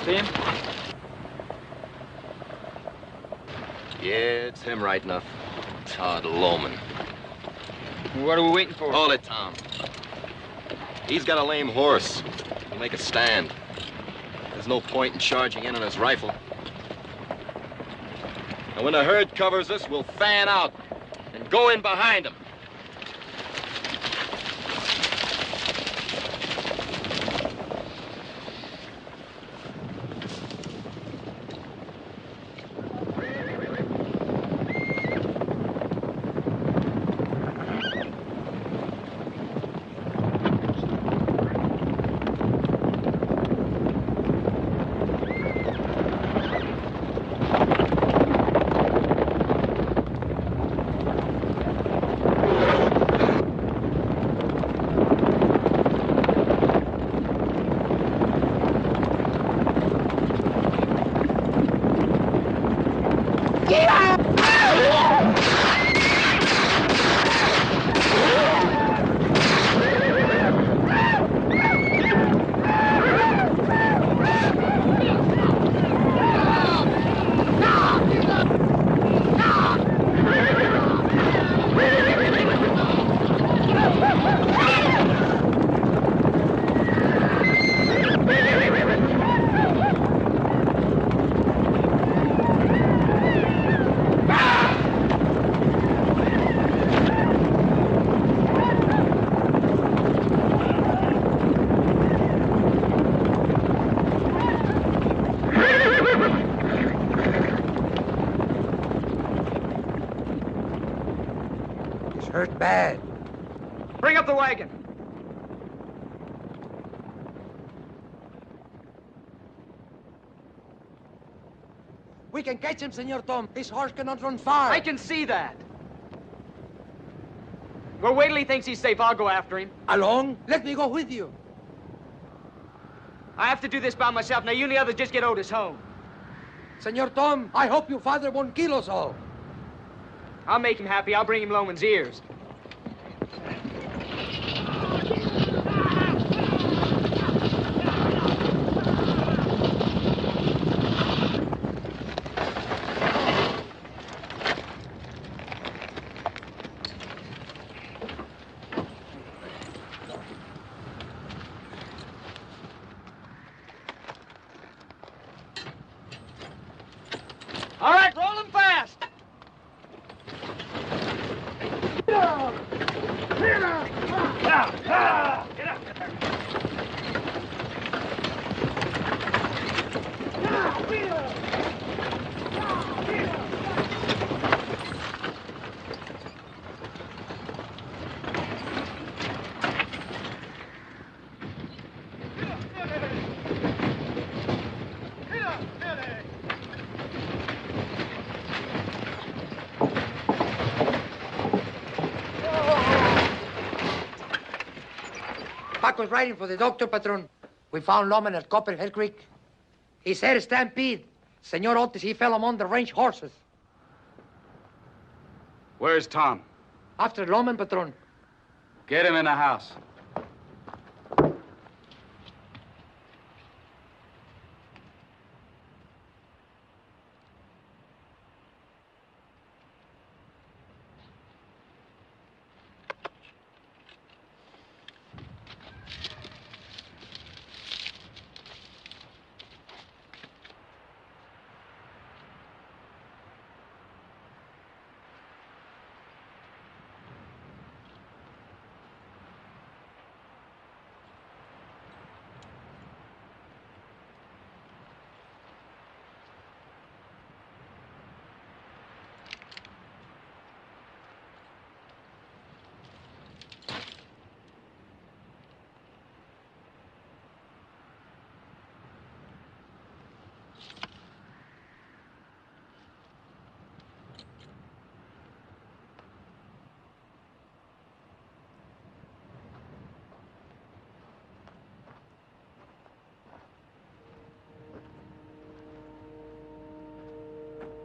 See him? Yeah, it's him right enough. Tod Lohman. What are we waiting for? Hold it, Tom. He's got a lame horse. He'll make a stand. There's no point in charging in on his rifle. And when the herd covers us, we'll fan out and go in behind him. Hurt bad. Bring up the wagon. We can catch him, Senor Tom. His horse cannot run far. I can see that. Well, wait till he thinks he's safe. I'll go after him. Along? Let me go with you. I have to do this by myself. Now, you and the others just get Otis home. Senor Tom, I hope your father won't kill us all. I'll make him happy. I'll bring him Lohman's ears. Doc was writing for the doctor, Patron. We found Lohman at Copperhead Creek. He said a stampede. Senor Otis, he fell among the range horses. Where's Tom? After Lohman, Patron. Get him in the house.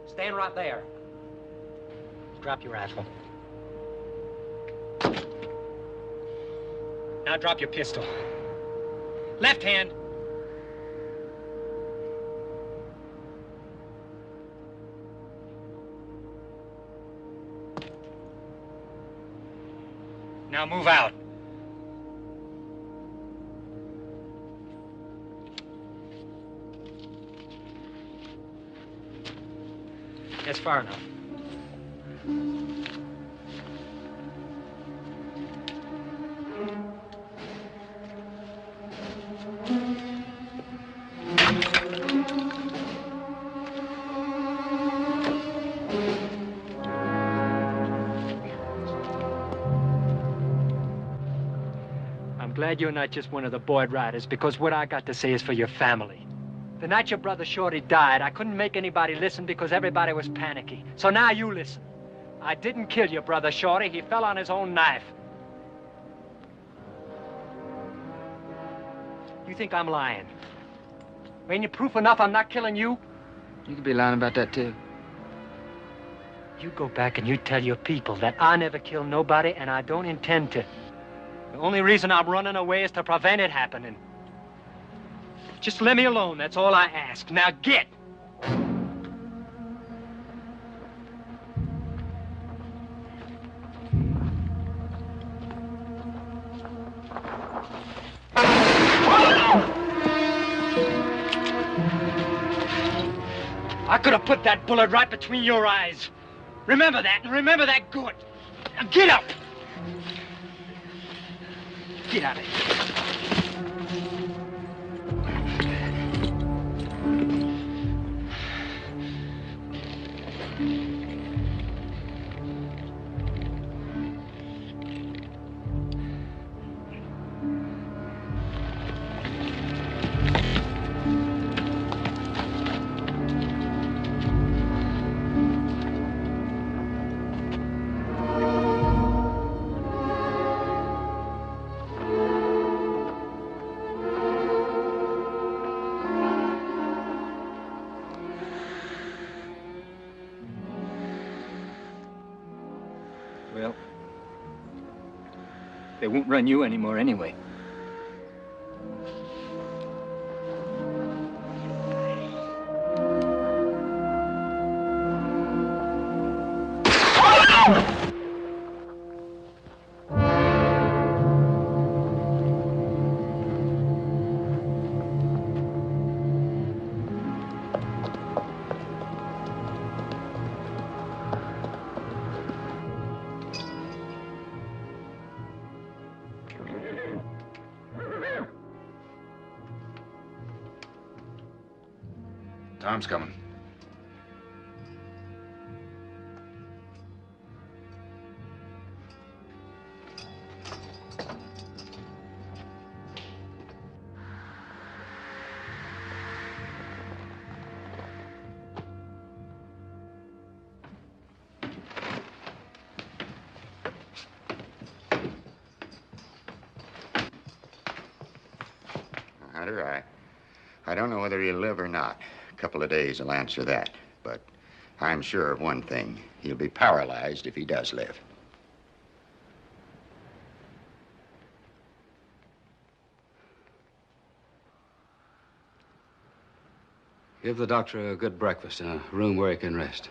Stand right there. Drop your rifle. Now drop your pistol. Left hand. Now move out. That's far enough. I'm glad you're not just one of the board riders, because what I got to say is for your family. The night your brother Shorty died, I couldn't make anybody listen because everybody was panicky. So now you listen. I didn't kill your brother Shorty. He fell on his own knife. You think I'm lying? Ain't you proof enough I'm not killing you? You could be lying about that, too. You go back and you tell your people that I never killed nobody and I don't intend to. The only reason I'm running away is to prevent it happening. Just let me alone, that's all I ask. Now get! I could have put that bullet right between your eyes. Remember that, and remember that good. Now get up! Get out of here. Well, they won't run you anymore anyway. Tom's coming. matter. I don't know whether he'll live or not. A couple of days will answer that. But I'm sure of one thing. He'll be paralyzed if he does live. Give the doctor a good breakfast in a room where he can rest.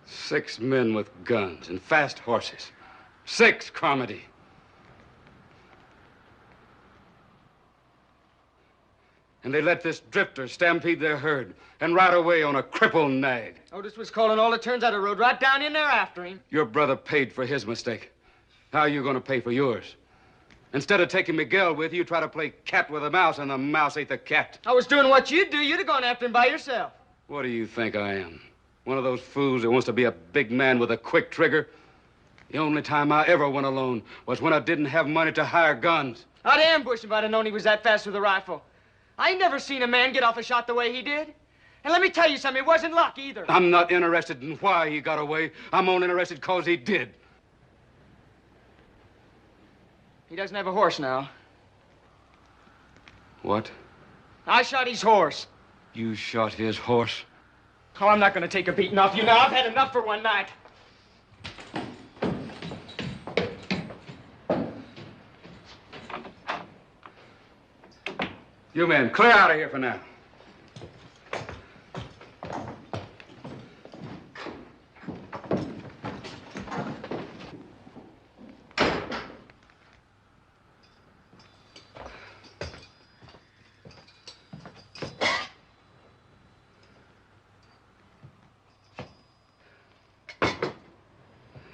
Six men with guns and fast horses. 6, Carmody. And they let this drifter stampede their herd and ride away on a crippled nag. Otis was calling all the turns out of road right down in there after him. Your brother paid for his mistake. How are you going to pay for yours? Instead of taking Miguel with you, you try to play cat with a mouse, and the mouse ate the cat. I was doing what you'd do. You'd have gone after him by yourself. What do you think I am? One of those fools that wants to be a big man with a quick trigger? The only time I ever went alone was when I didn't have money to hire guns. I'd ambush him if I'd have known he was that fast with a rifle. I ain't never seen a man get off a shot the way he did. And let me tell you something, it wasn't luck either. I'm not interested in why he got away. I'm only interested because he did. He doesn't have a horse now. What? I shot his horse. You shot his horse? Oh, I'm not going to take a beating off you now. I've had enough for one night. You men, clear out of here for now.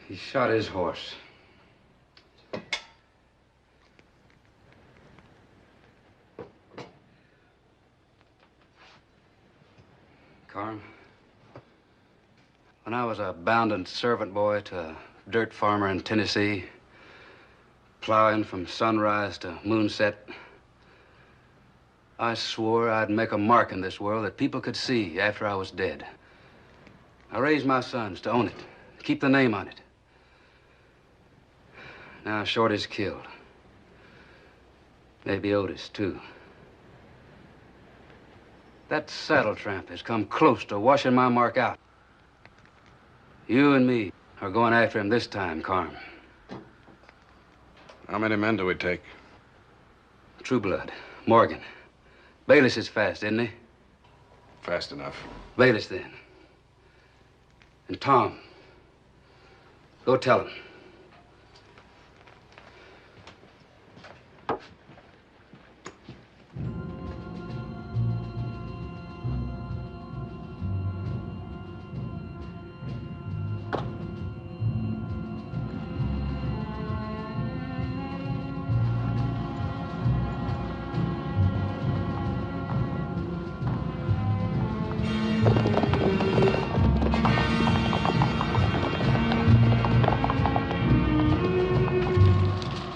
He shot his horse. Carm, when I was a bounden servant boy to a dirt farmer in Tennessee, plowing from sunrise to moonset, I swore I'd make a mark in this world that people could see after I was dead. I raised my sons to own it, keep the name on it. Now Shorty's killed. Maybe Otis, too. That saddle tramp has come close to washing my mark out. You and me are going after him this time, Carm. How many men do we take? True blood. Morgan. Bayless is fast, isn't he? Fast enough. Bayless, then. And Tom. Go tell him.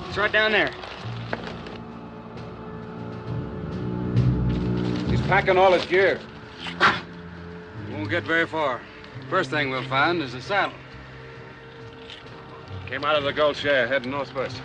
It's right down there. He's packing all his gear. Won't get very far. First thing we'll find is the saddle. Came out of the gold share, heading northwest.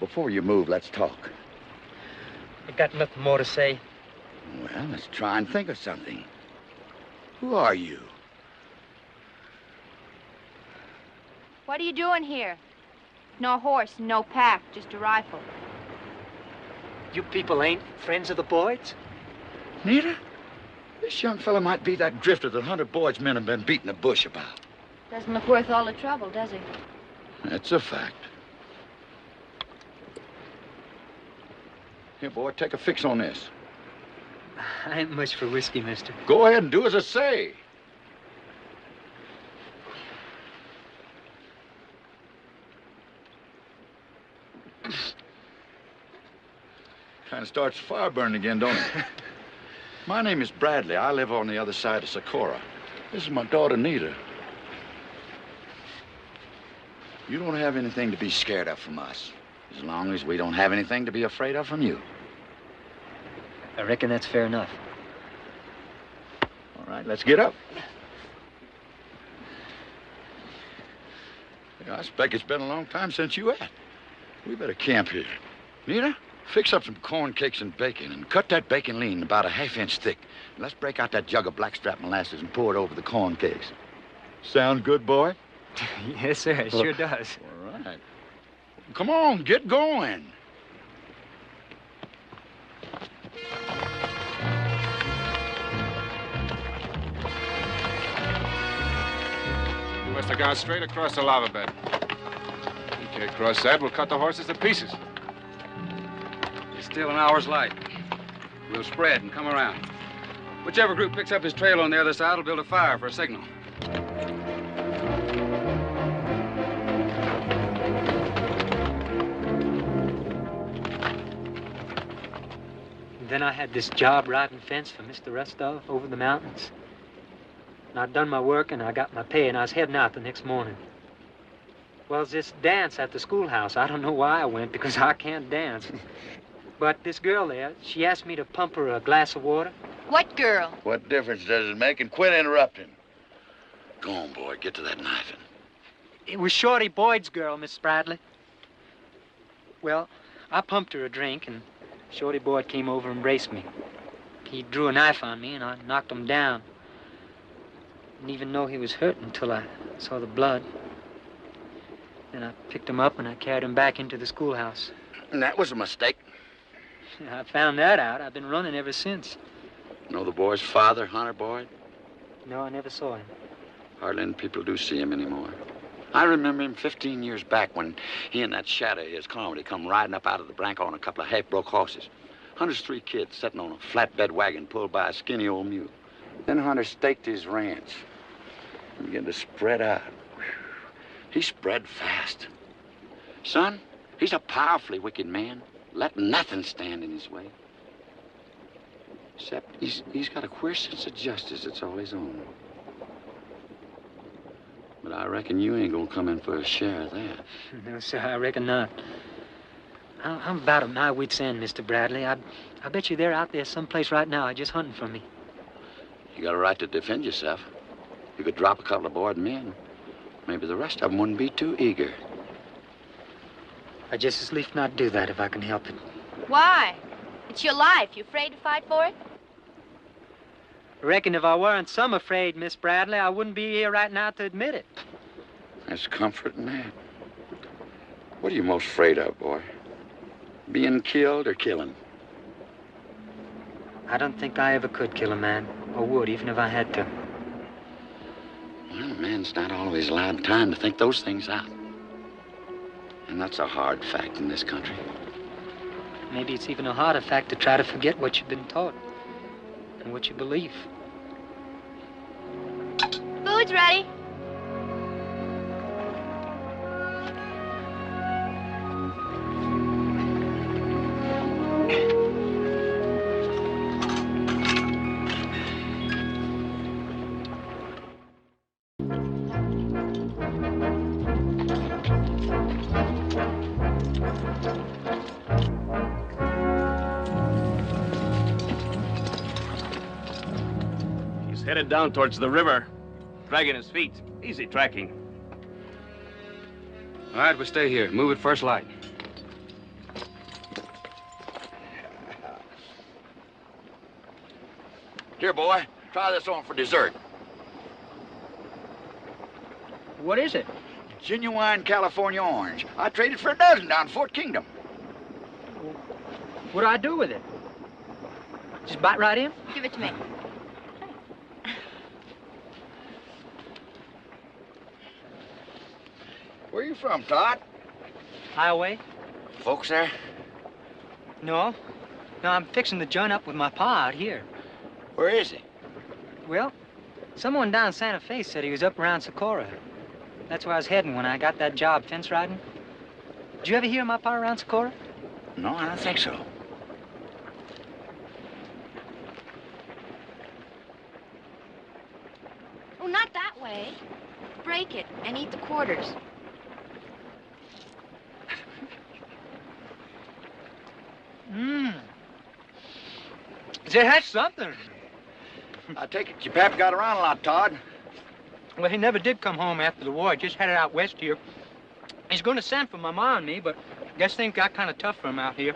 before you move, let's talk. I got nothing more to say. Well, let's try and think of something. Who are you? What are you doing here? No horse, no pack, just a rifle. You people ain't friends of the Boyds? Nita? This young fella might be that drifter that Hunter Boyd's men have been beating the bush about. Doesn't look worth all the trouble, does he? That's a fact. Here, boy, take a fix on this. I ain't much for whiskey, mister. Go ahead and do as I say. Kind of starts the fire burning again, don't it? My name is Bradley. I live on the other side of Socorro. This is my daughter, Nita. You don't have anything to be scared of from us, as long as we don't have anything to be afraid of from you. I reckon that's fair enough. All right, let's get up. Yeah, I expect it's been a long time since you ate. We better camp here. Nita, fix up some corn cakes and bacon, and cut that bacon lean about a half-inch thick. And let's break out that jug of blackstrap molasses and pour it over the corn cakes. Sound good, boy? Yes, sir, it sure does. All right. Come on, get going. You must have gone straight across the lava bed. You can't cross that. We'll cut the horses to pieces. It's still an hour's light. We'll spread and come around. Whichever group picks up his trail on the other side will build a fire for a signal. Then I had this job riding fence for Mr. Rustov over the mountains. And I'd done my work and I got my pay and I was heading out the next morning. Well, it's this dance at the schoolhouse. I don't know why I went because I can't dance. But this girl there, she asked me to pump her a glass of water. What girl? What difference does it make? And quit interrupting. Go on, boy. Get to that knifing. It was Shorty Boyd's girl, Miss Bradley. Well, I pumped her a drink and Shorty Boyd came over and embraced me. He drew a knife on me and I knocked him down. Didn't even know he was hurt until I saw the blood. Then I picked him up and I carried him back into the schoolhouse. And that was a mistake. I found that out. I've been running ever since. Know the boy's father, Hunter Boyd? No, I never saw him. Hardly any people do see him anymore. I remember him 15 years back when he and that shadow of his comedy come riding up out of the Branco on a couple of half-broke horses. Hunter's 3 kids sitting on a flatbed wagon pulled by a skinny old mule. Then Hunter staked his ranch and began to spread out. He spread fast. Son, he's a powerfully wicked man. Let nothing stand in his way. Except he's got a queer sense of justice that's all his own. But I reckon you ain't gonna come in for a share of that. No, sir, I reckon not. I'm about at my wit's end, Mr. Bradley. I bet you they're out there someplace right now just hunting for me. You got a right to defend yourself. You could drop a couple of Boyd men. Maybe the rest of them wouldn't be too eager. I just as lief not do that if I can help it. Why? It's your life. You afraid to fight for it? I reckon if I weren't some afraid, Miss Bradley, I wouldn't be here right now to admit it. That's comforting, man. What are you most afraid of, boy? Being killed or killing? I don't think I ever could kill a man, or would, even if I had to. Well, a man's not always allowed time to think those things out. And that's a hard fact in this country. Maybe it's even a harder fact to try to forget what you've been taught and what you believe. Food's ready. Headed down towards the river, dragging his feet. Easy tracking. All right, we'll stay here. Move at first light. Here, boy, try this on for dessert. What is it? Genuine California orange. I traded for a dozen down in Fort Kingdom. What do I do with it? Just bite right in? Give it to me. Where you from, Tod? Highway? Folks there? No. No, I'm fixing to join up with my pa out here. Where is he? Well, someone down Santa Fe said he was up around Socorro. That's where I was heading when I got that job fence riding. Did you ever hear of my pa around Socorro? No, I don't think so. Oh, not that way. Break it and eat the quarters. Mmm. That's something. I take it your pap got around a lot, Tod. Well, he never did come home after the war. He just headed out west here. He's going to send for my ma and me, but I guess things got kind of tough for him out here.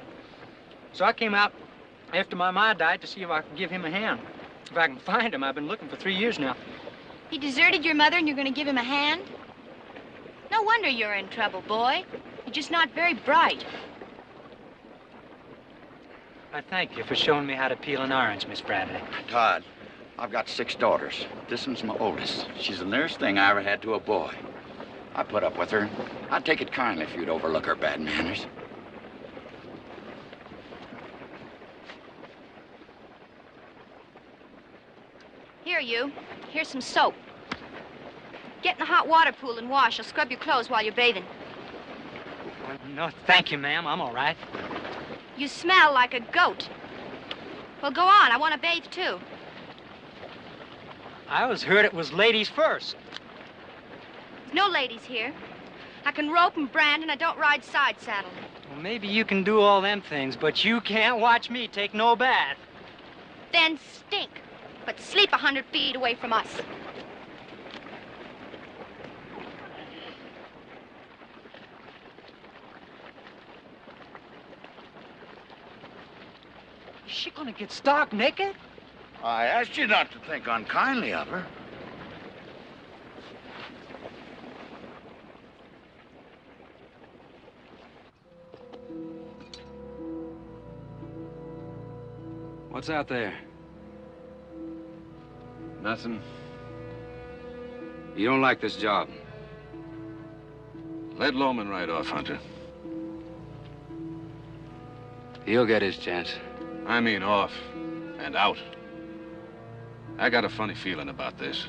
So I came out after my ma died to see if I could give him a hand. If I can find him. I've been looking for 3 years now. He deserted your mother and you're going to give him a hand? No wonder you're in trouble, boy. You're just not very bright. I thank you for showing me how to peel an orange, Miss Bradley. Tod, I've got 6 daughters. This one's my oldest. She's the nearest thing I ever had to a boy. I put up with her. I'd take it kindly if you'd overlook her bad manners. Here, you. Here's some soap. Get in the hot water pool and wash. I'll scrub your clothes while you're bathing. Well, no, thank you, ma'am. I'm all right. You smell like a goat. Well, go on. I want to bathe, too. I always heard it was ladies first. There's no ladies here. I can rope and brand, and I don't ride side saddle. Well, maybe you can do all them things, but you can't watch me take no bath. Then stink. But sleep 100 feet away from us. Is she gonna get stark naked? I asked you not to think unkindly of her. What's out there? Nothing. You don't like this job? Let Lohman right off, Hunter. He'll get his chance. I mean off and out. I got a funny feeling about this.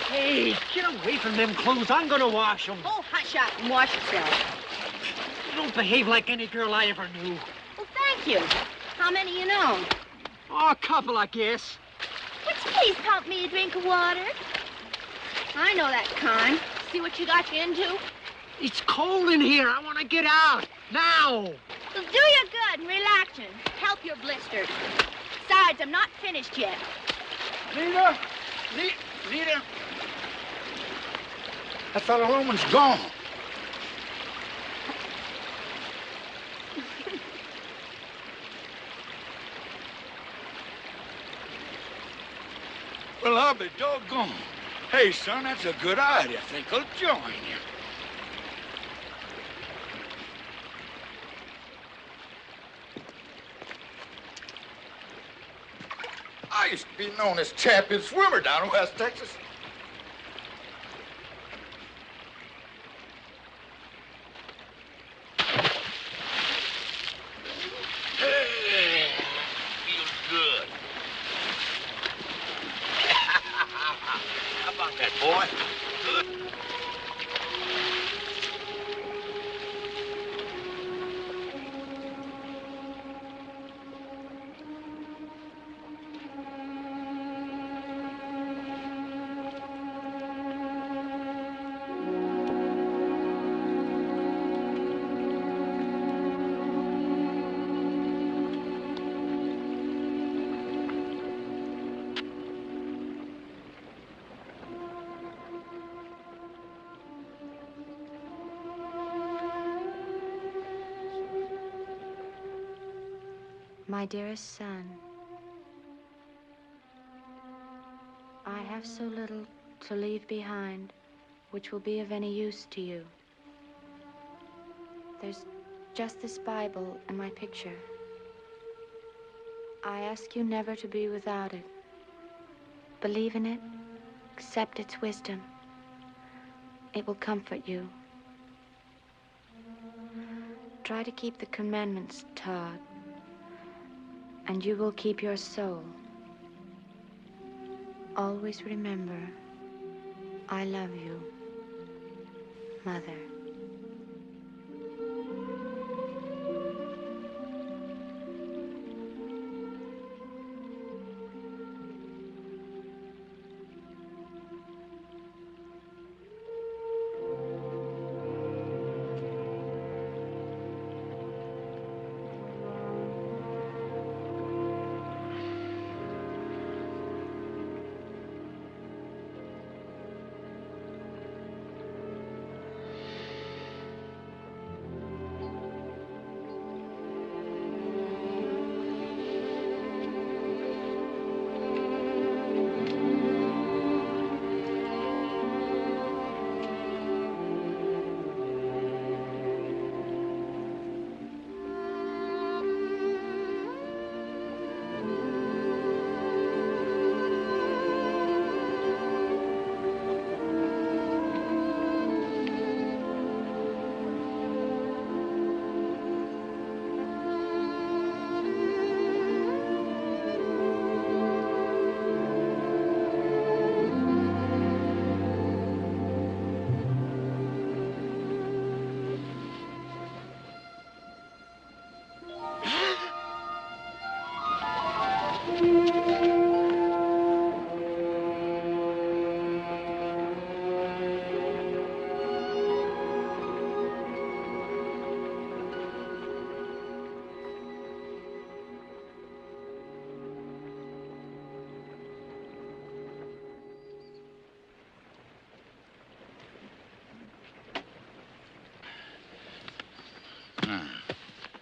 Hey, get away from them clothes. I'm gonna wash them. Oh, hush up and wash yourself. You don't behave like any girl I ever knew. Well, thank you. How many you know? Oh, a couple, I guess. Would you please pump me a drink of water? I know that kind. See what you got you into? It's cold in here. I want to get out. Now. It'll do you good and relaxing. Help your blisters. Besides, I'm not finished yet. Rita! Rita! That fellow Lohman's gone. Well, I'll be doggone. Hey, son, that's a good idea. I think I'll join you. I used to be known as champion swimmer down in West Texas. Hey, feels good. How about that, boy? Good. My dearest son, I have so little to leave behind which will be of any use to you. There's just this Bible and my picture. I ask you never to be without it. Believe in it, accept its wisdom. It will comfort you. Try to keep the commandments, Tod, and you will keep your soul. Always remember, I love you, Mother.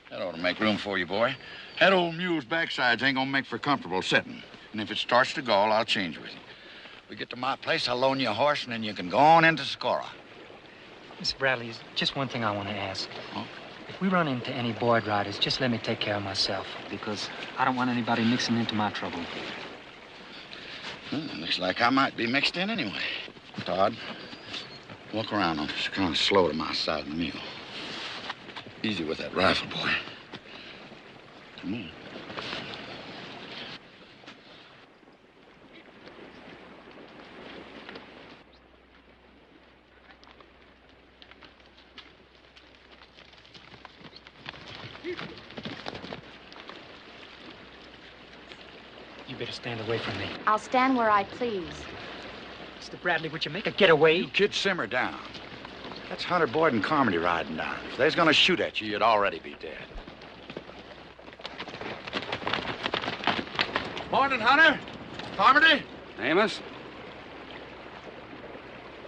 That ought to make room for you, boy. That old mule's backsides ain't gonna make for comfortable sitting. And if it starts to gall, I'll change with you. We get to my place, I'll loan you a horse, and then you can go on into Socorro. Mr. Bradley, just one thing I want to ask. Huh? If we run into any board riders, just let me take care of myself, because I don't want anybody mixing into my trouble. Looks like I might be mixed in anyway. Tod, walk around. I'm just kind of slow to my side of the mule. Easy with that rifle, boy. Come on. You better stand away from me. I'll stand where I please. Mr. Bradley, would you make a getaway? You kids simmer down. That's Hunter Boyd and Carmody riding down. If they's gonna shoot at you, you'd already be dead. Morning, Hunter. Carmody. Amos?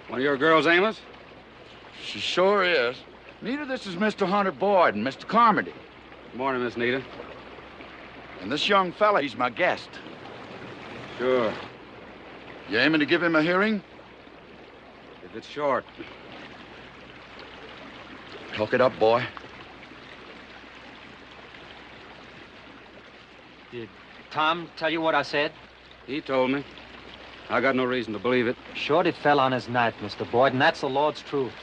One of your girls, Amos? She sure is. Nita, this is Mr. Hunter Boyd and Mr. Carmody. Good morning, Miss Nita. And this young fella, he's my guest. Sure. You aiming to give him a hearing? If it's short. Talk it up, boy. Did Tom tell you what I said? He told me. I got no reason to believe it. Shorty fell on his knife, Mr. Boyd, and that's the Lord's truth.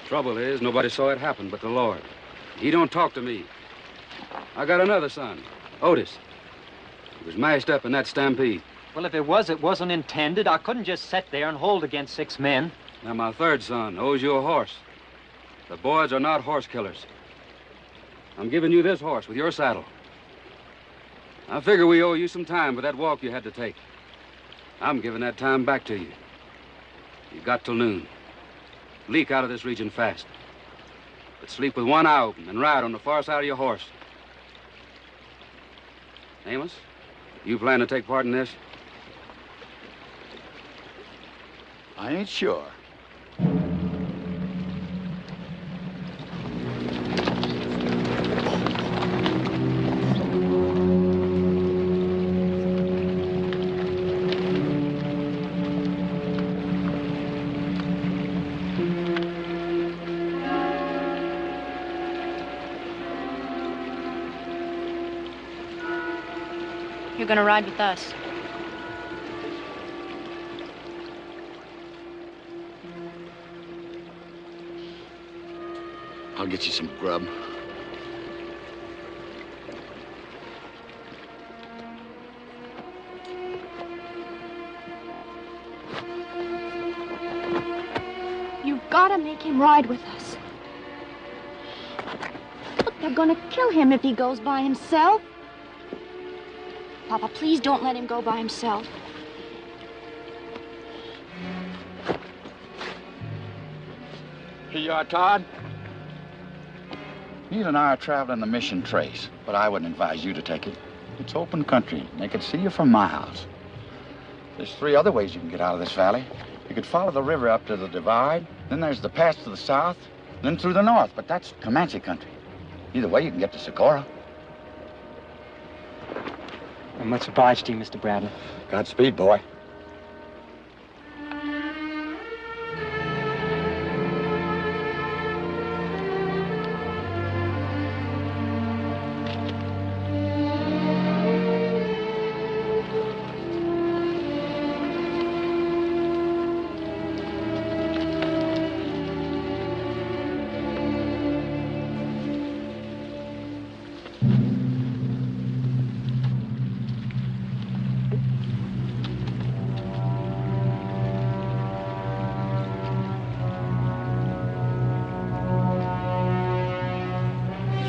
Trouble is, nobody saw it happen but the Lord. He don't talk to me. I got another son, Otis. He was mashed up in that stampede. Well, if it wasn't intended. I couldn't just sit there and hold against 6 men. Now, my third son owes you a horse. The Boyds are not horse killers. I'm giving you this horse with your saddle. I figure we owe you some time for that walk you had to take. I'm giving that time back to you. You got till noon. Leak out of this region fast. But sleep with one eye open and ride on the far side of your horse. Amos, you plan to take part in this? I ain't sure. You're gonna ride with us. I'll get you some grub. You've got to make him ride with us. Look, they're going to kill him if he goes by himself. Papa, please don't let him go by himself. Here you are, Todd. Neil and I are traveling the mission trace, but I wouldn't advise you to take it. It's open country. They could see you from my house. There's 3 other ways you can get out of this valley. You could follow the river up to the divide, then there's the pass to the south, then through the north, but that's Comanche country. Either way, you can get to Socorro. I'm much obliged to you, Mr. Bradley. Godspeed, boy.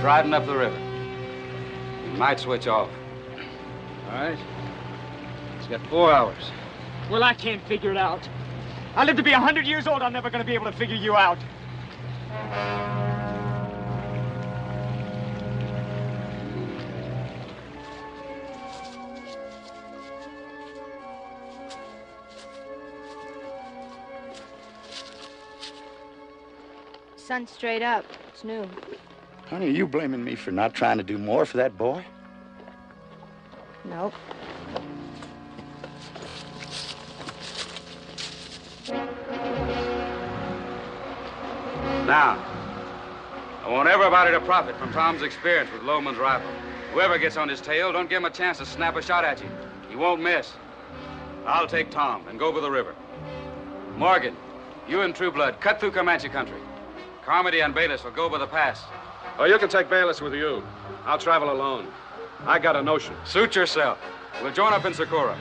Riding up the river. You might switch off. All right? He's got 4 hours. Well, I can't figure it out. I live to be 100 years old. I'm never going to be able to figure you out. Sun's straight up. It's noon. Honey, are you blaming me for not trying to do more for that boy? Nope. Now, I want everybody to profit from Tom's experience with Lohman's rifle. Whoever gets on his tail, don't give him a chance to snap a shot at you. He won't miss. I'll take Tom and go over the river. Morgan, you and True Blood, cut through Comanche country. Carmody and Bayless will go over the pass. Oh, you can take Bayless with you. I'll travel alone. I got a notion. Suit yourself. We'll join up in Socorro.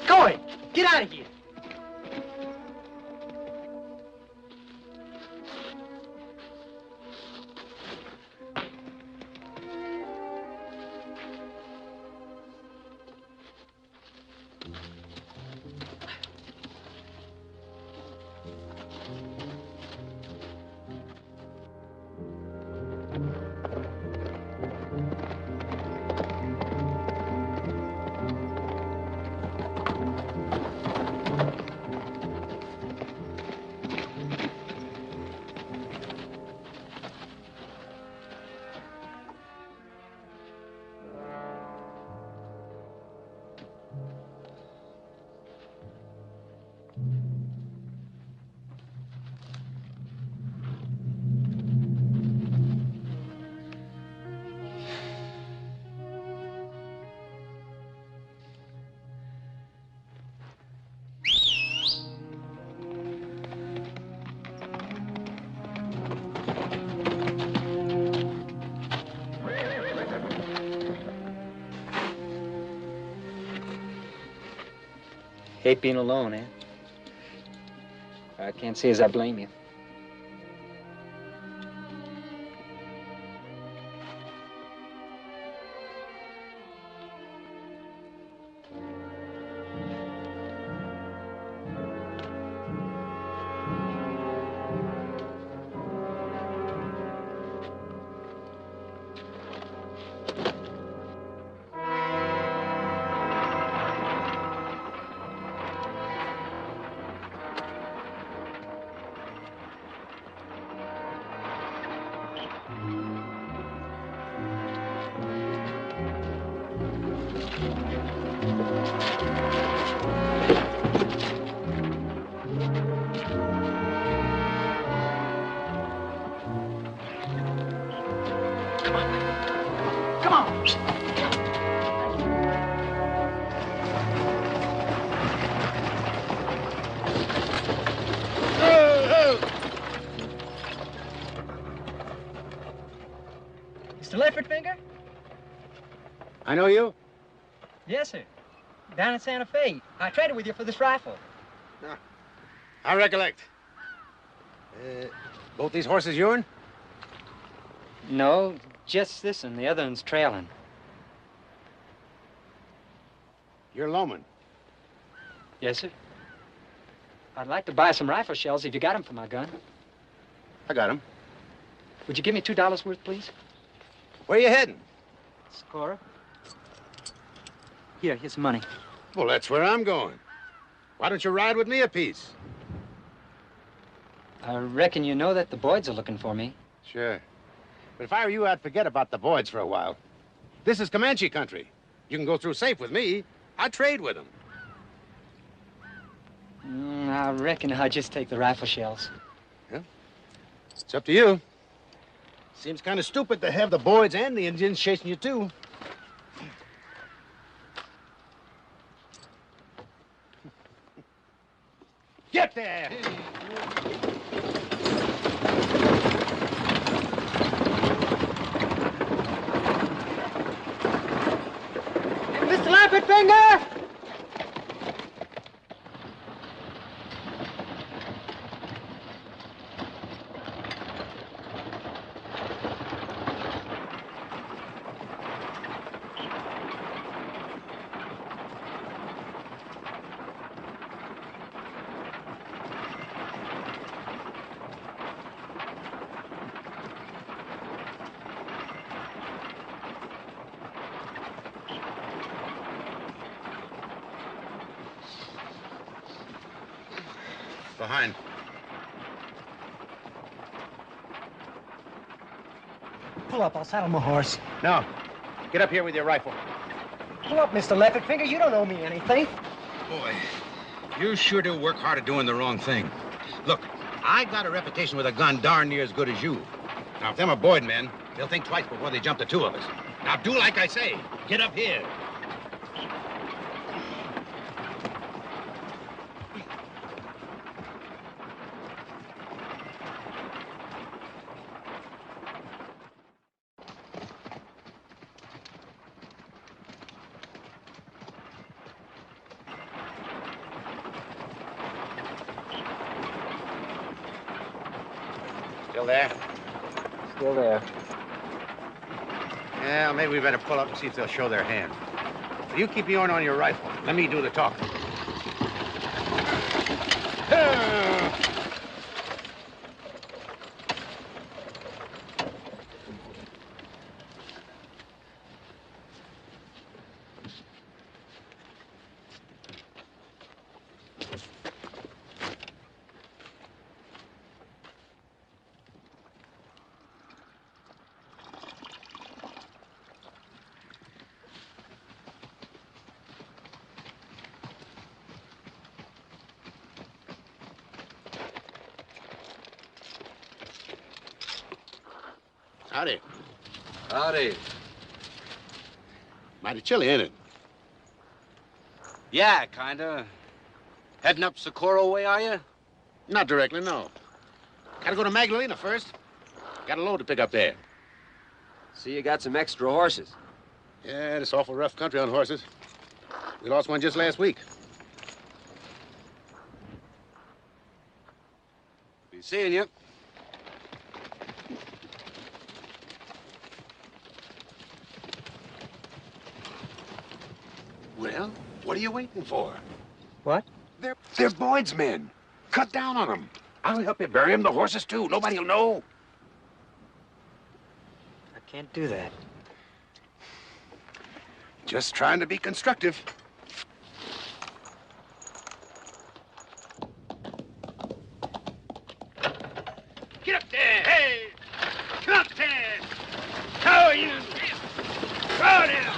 Going! Get out of here! Hate being alone, eh? I can't say as I blame you. Mr. Leopard Finger? I know you? Yes, sir. Down in Santa Fe. I traded with you for this rifle. I recollect. Both these horses yourn? No, just this and the other one's trailing. You're Lohman. Yes, sir. I'd like to buy some rifle shells if you got them for my gun. I got them. Would you give me $2 worth, please? Where you heading? Score. Here's some money. Well, that's where I'm going. Why don't you ride with me a piece? I reckon you know that the Boyds are looking for me. Sure. But if I were you, I'd forget about the Boyds for a while. This is Comanche country. You can go through safe with me. I'd trade with them. I reckon I'll just take the rifle shells. Yeah. It's up to you. Seems kind of stupid to have the Boyds and the Indians chasing you, too. Get there! Mr. Leopard Finger! Behind. Pull up, I'll saddle my horse. No. Get up here with your rifle. Pull up, Mr. Leopard Finger. You don't owe me anything. Boy, you sure do work hard at doing the wrong thing. Look, I got a reputation with a gun darn near as good as you. Now, if them are Boyd men, they'll think twice before they jump the two of us. Now, do like I say. Get up here. Still there? Still there. Yeah, well, maybe we better pull up and see if they'll show their hand. But you keep yours on your rifle. Let me do the talking. Howdy. Howdy. Mighty chilly, ain't it? Yeah, kinda. Heading up Socorro way, are you? Not directly, no. Gotta go to Magdalena first. Got a load to pick up there. See, you got some extra horses. Yeah, it's awful rough country on horses. We lost one just last week. Seeing you. Well, what are you waiting for? What? They're Boyd's men. Cut down on them. I'll help you bury them, the horses, too. Nobody'll know. I can't do that. Just trying to be constructive. Get up there! Hey! Come up there! How are you? Throw down!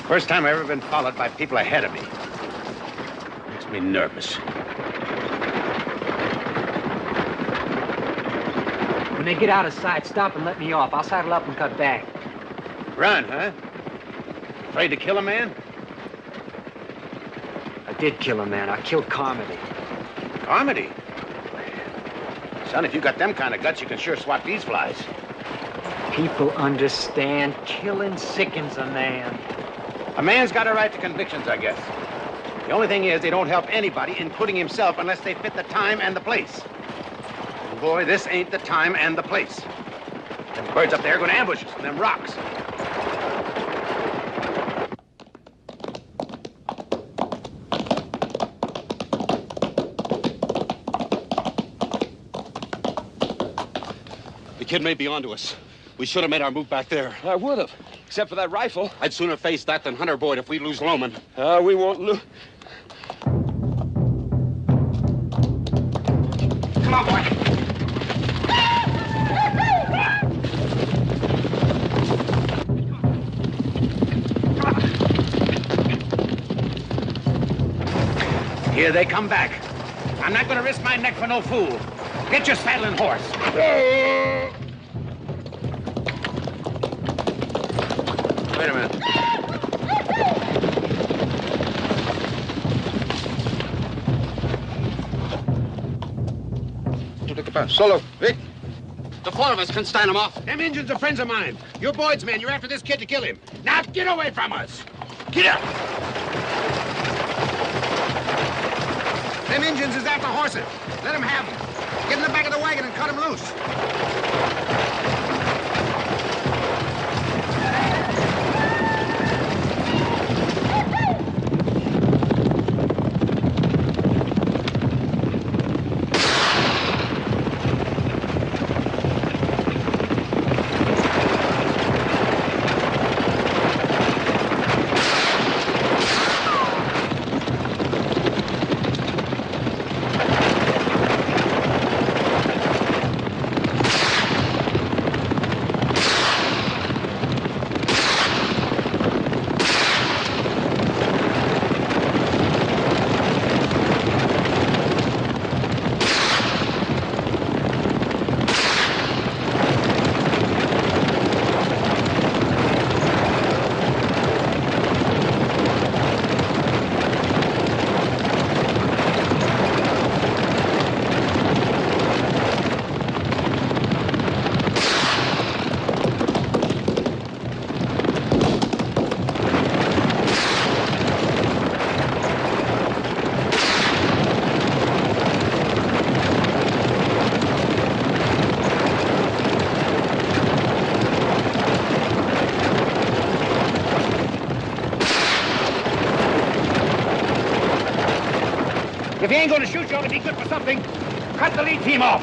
First time I've ever been followed by people ahead of me. Makes me nervous. When they get out of sight, stop and let me off. I'll saddle up and cut back. Run, huh? Afraid to kill a man? I did kill a man. I killed Carmody. Carmody? Son, if you got them kind of guts, you can sure swat these flies. People understand. Killing sickens a man. A man's got a right to convictions, I guess. The only thing is, they don't help anybody, including himself, unless they fit the time and the place. And boy, this ain't the time and the place. Them birds up there are going to ambush us, and them rocks. The kid may be onto us. We should have made our move back there. I would have, except for that rifle. I'd sooner face that than Hunter Boyd if we lose Lohman. We won't lose. Come on, boy. Here they come back. I'm not going to risk my neck for no fool. Get your saddle and horse. Wait a minute. Solo, Vic. The four of us can stand him off. Them Indians are friends of mine. You're Boyd's men. You're after this kid to kill him. Now get away from us. Get up. Them Indians is after horses. Let them have them. Get in the back of the wagon and cut them loose. If he ain't going to shoot, you ought to be good for something. Cut the lead team off.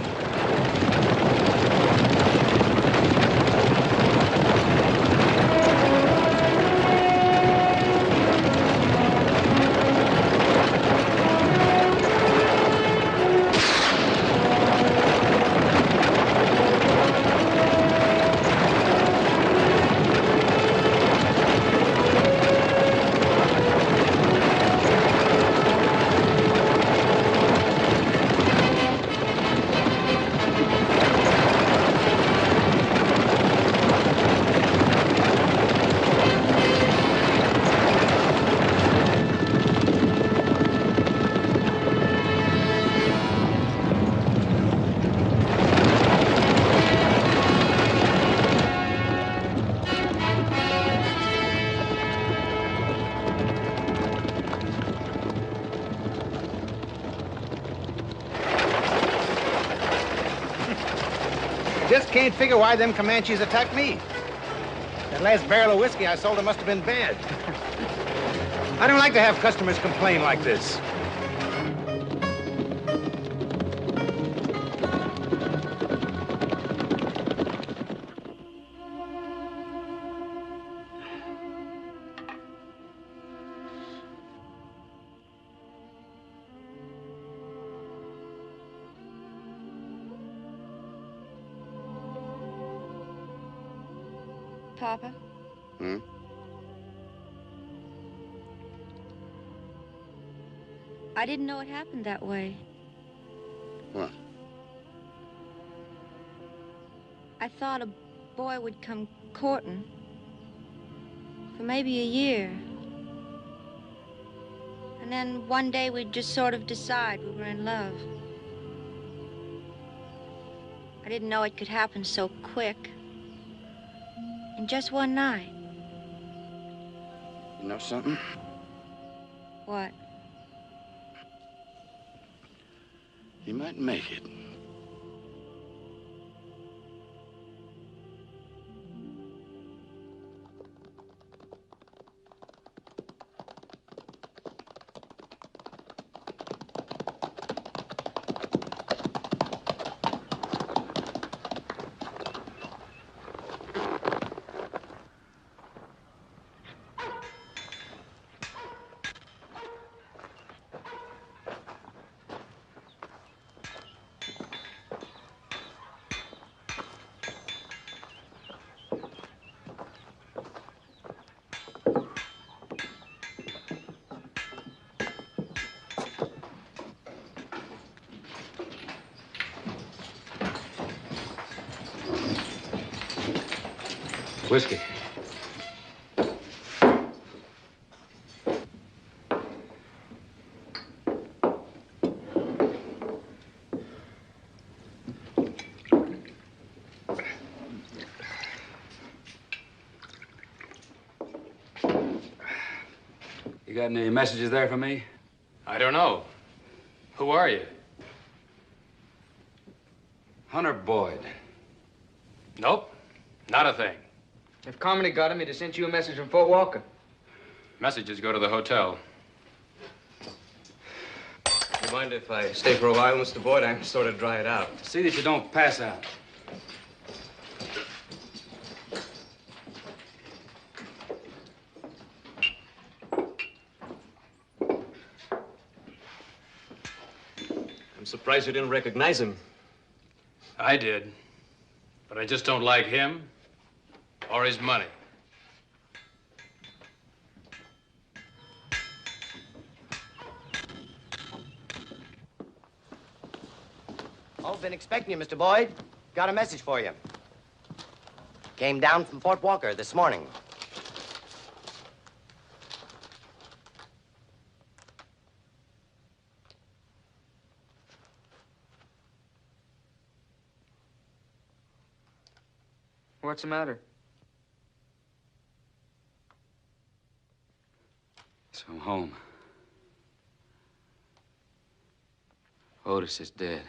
can't figure why them Comanches attacked me. That last barrel of whiskey I sold them must have been bad. I don't like to have customers complain like this. Papa? I didn't know it happened that way. What? I thought a boy would come courting for maybe a year. And then one day we'd just sort of decide we were in love. I didn't know it could happen so quick. In just one night. You know something? What? You might make it. Whiskey. You got any messages there for me? I don't know. Who are you? Hunter Boyd. Nope, not a thing. If Carmody got him, he'd have sent you a message from Fort Walker. Messages go to the hotel. You mind if I stay for a while, Mr. Boyd? I'm sort of dried out. See that you don't pass out. I'm surprised you didn't recognize him. I did. But I just don't like him or his money. Oh, been expecting you, Mr. Boyd. Got a message for you. Came down from Fort Walker this morning. What's the matter? So I'm home. Otis is dead.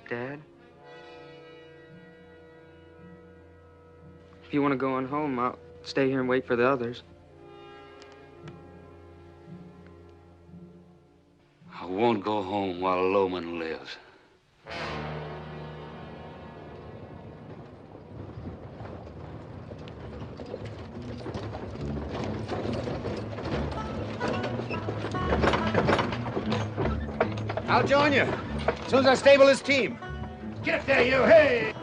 Dad? If you want to go on home, I'll stay here and wait for the others. I won't go home while Lohman lives. I'll join you as soon as I stable this team. Get there, you! Hey!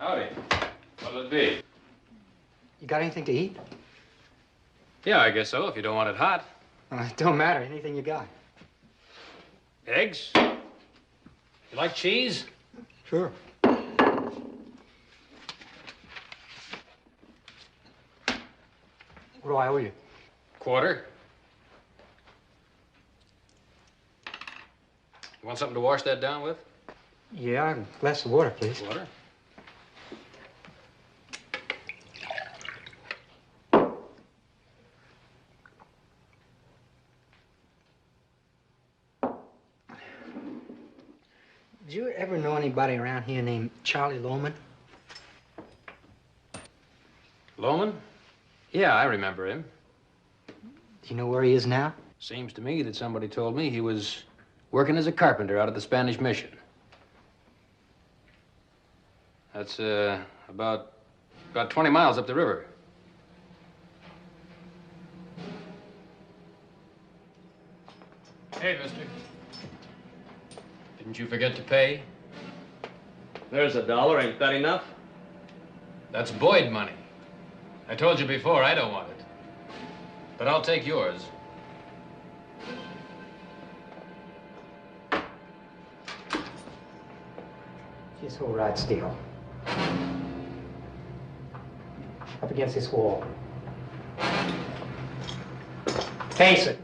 Howdy. What'll it be? You got anything to eat? Yeah, I guess so, if you don't want it hot. It don't matter. Anything you got. Eggs? You like cheese? Sure. What do I owe you? Quarter. You want something to wash that down with? Yeah, a glass of water, please. Water? Did you ever know anybody around here named Charlie Lohman? Lohman? Yeah, I remember him. Do you know where he is now? Seems to me that somebody told me he was working as a carpenter out at the Spanish Mission. That's about 20 miles up the river. Hey, mister. Didn't you forget to pay? There's $1. Ain't that enough? That's Boyd money. I told you before, I don't want it. But I'll take yours. Just hold right still. Up against this wall. Face it.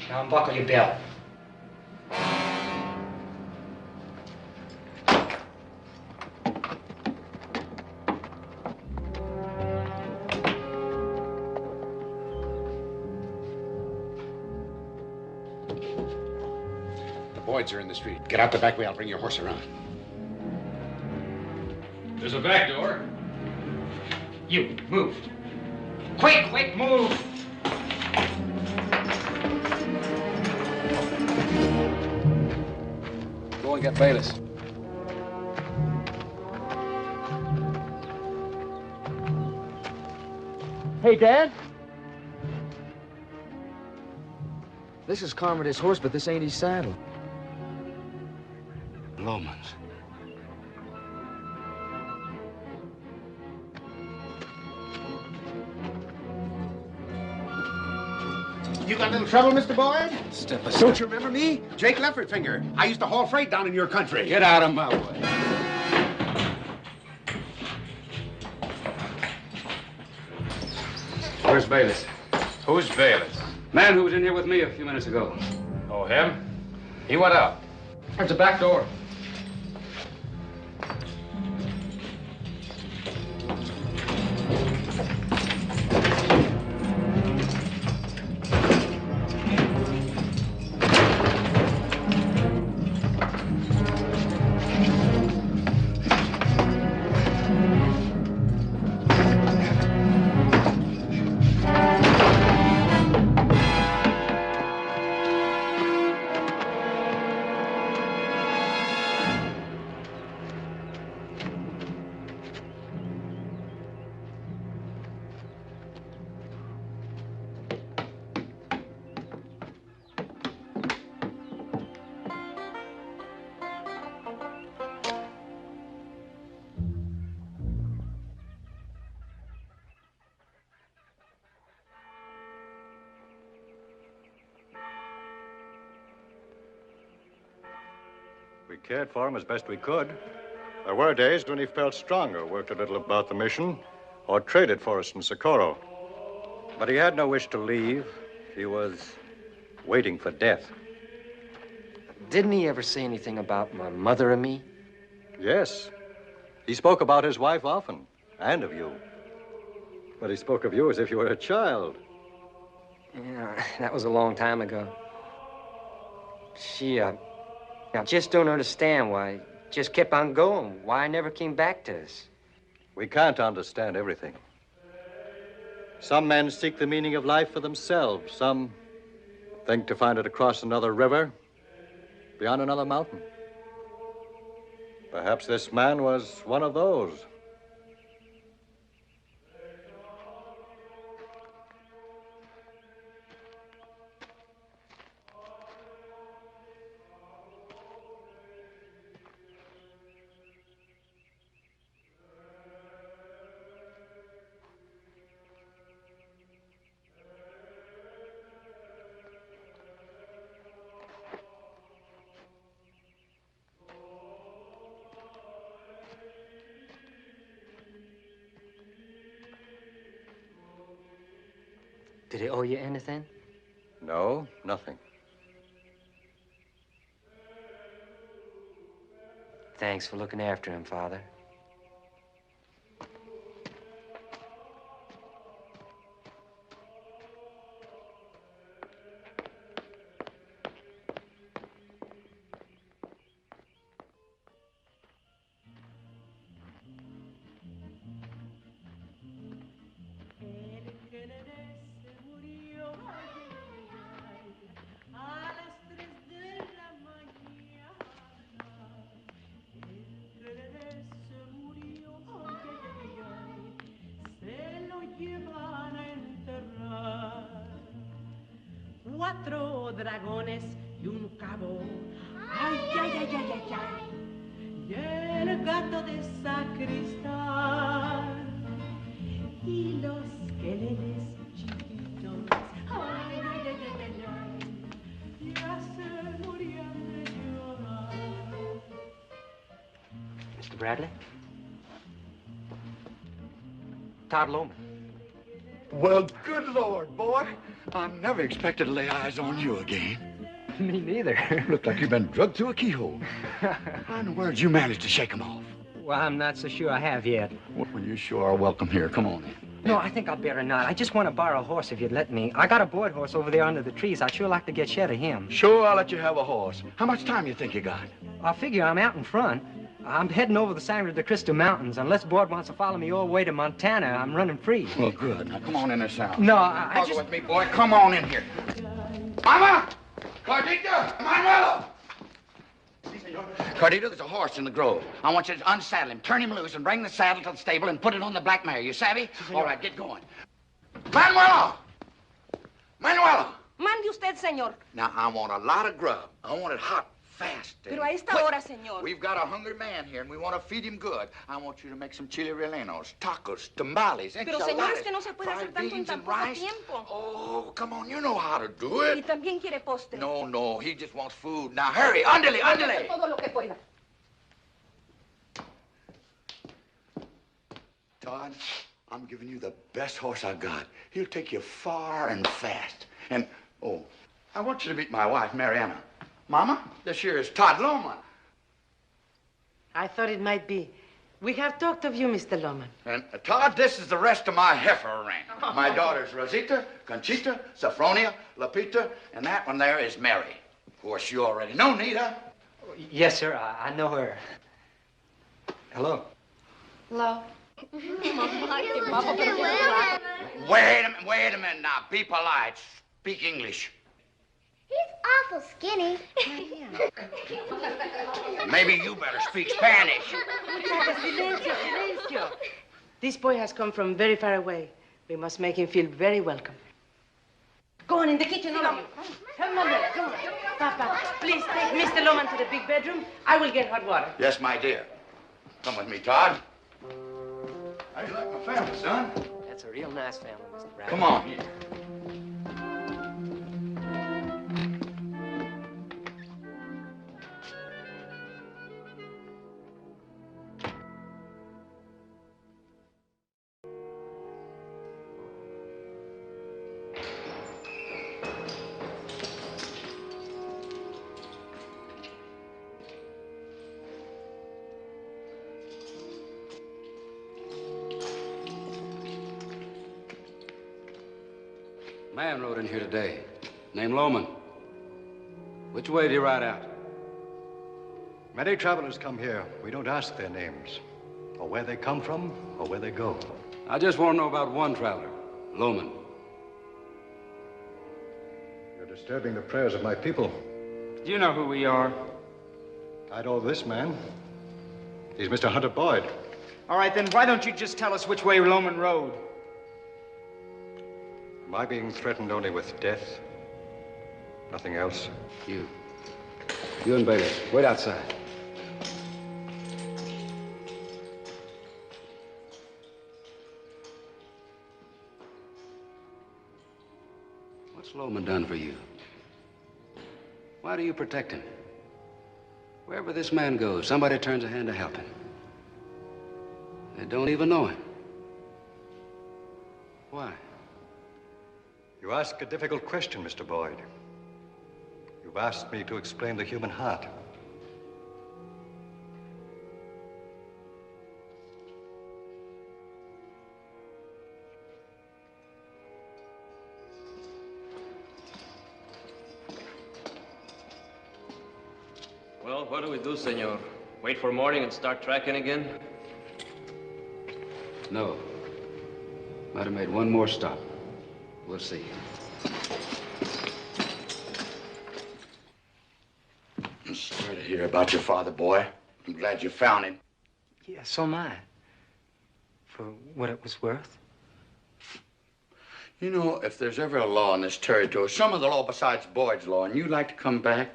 Now unbuckle your belt. Boyds are in the street. Get out the back way. I'll bring your horse around. There's a back door. You, move. Quick, move. Go and get Bayless. Hey, Dad. This is Carmody's horse, but this ain't his saddle. Lohman's. You got a little trouble, Mr. Boyd? Step aside. Don't you remember me? Jake Leffertfinger. I used to haul freight down in your country. Get out of my way. Where's Bayless? Who's Bayless? Man who was in here with me a few minutes ago. Oh, him? He went out. There's a back door. We cared for him as best we could. There were days when he felt stronger, worked a little about the mission, or traded for us in Socorro. But he had no wish to leave. He was waiting for death. Didn't he ever say anything about my mother and me? Yes. He spoke about his wife often, and of you. But he spoke of you as if you were a child. Yeah, that was a long time ago. She, I just don't understand why. Just kept on going. Why I never came back to us. We can't understand everything. Some men seek the meaning of life for themselves. Some think to find it across another river, beyond another mountain. Perhaps this man was one of those. Did he owe you anything? No, nothing. Thanks for looking after him, Father. Cuatro dragones y un cabo. Ay, ay, ay, ay, ay, ay. Y el gato de sacristán. Y los queleles chiquitos. Ay, ay, ay, ay, ay, ay. Ya se morían de llorar. Mr. Bradley? Tod Lohman. Well, good Lord, boy. I never expected to lay eyes on you again. Me neither. Looked like you've been drugged through a keyhole. How in the world did you manage to shake them off? Well, I'm not so sure I have yet. Well, you sure are welcome here. Come on in. No, I think I'll better not. I just want to borrow a horse if you'd let me. I got a board horse over there under the trees. I'd sure like to get shed of him. Sure, I'll let you have a horse. How much time you think you got? I figure I'm out in front. I'm heading over the Sangre de Cristo Mountains. Unless Board wants to follow me all the way to Montana, I'm running free. Well, good. Now, come on in this house. No, I Go with me, boy. Come on in here. Mama! Cardita! Manuelo! Cardita, there's a horse in the grove. I want you to unsaddle him, turn him loose, and bring the saddle to the stable and put it on the black mare. You savvy? All right, get going. Manuelo! Manuelo! Mande usted, señor. Now, I want a lot of grub. I want it hot, fast. Pero a esta hora, señor. We've got a hungry man here, and we want to feed him good. I want you to make some chili rellenos, tacos, tamales, Pero, señor, es que no se puede hacer tanto en tan poco tiempo. Oh, come on, you know how to do it. Y también quiere postre. No, no, he just wants food. Now, hurry, ándale, ándale. Todo lo que pueda. Todd, I'm giving you the best horse I got. He'll take you far and fast. And, oh, I want you to meet my wife, Mariana. Mama, this here is Tod Lohman. I thought it might be. We have talked of you, Mr. Lohman. And, Todd, this is the rest of my heifer rank. My daughters, Rosita, Conchita, Sophronia, Lapita, and that one there is Mary. Of course, you already know Nita. Yes, sir. I know her. Hello. Hello. Wait a minute now. Be polite. Speak English. He's awful skinny. Maybe you better speak Spanish. Silencio, silencio. This boy has come from very far away. We must make him feel very welcome. Go on in the kitchen, all of you. Come on, come on. Papa, please take Mr. Lohman to the big bedroom. I will get hot water. Yes, my dear. Come with me, Todd. How do you like my family, son? That's a real nice family, Mr. Bradley. Come on. Man rode in here today, named Lohman. Which way did he ride out? Many travelers come here. We don't ask their names, or where they come from, or where they go. I just want to know about one traveler, Lohman. You're disturbing the prayers of my people. Do you know who we are? I know this man. He's Mr. Hunter Boyd. All right, then why don't you just tell us which way Lohman rode? Am I being threatened only with death? Nothing else? You and Bailey, wait outside. What's Lohman done for you? Why do you protect him? Wherever this man goes, somebody turns a hand to help him. They don't even know him. Why? You ask a difficult question, Mr. Boyd. You've asked me to explain the human heart. Well, what do we do, senor? Wait for morning and start tracking again? No. Might have made one more stop. We'll see. I'm sorry to hear about your father, boy. I'm glad you found him. Yeah, so am I. For what it was worth. You know, if there's ever a law in this territory, some other law besides Boyd's law, and you'd like to come back,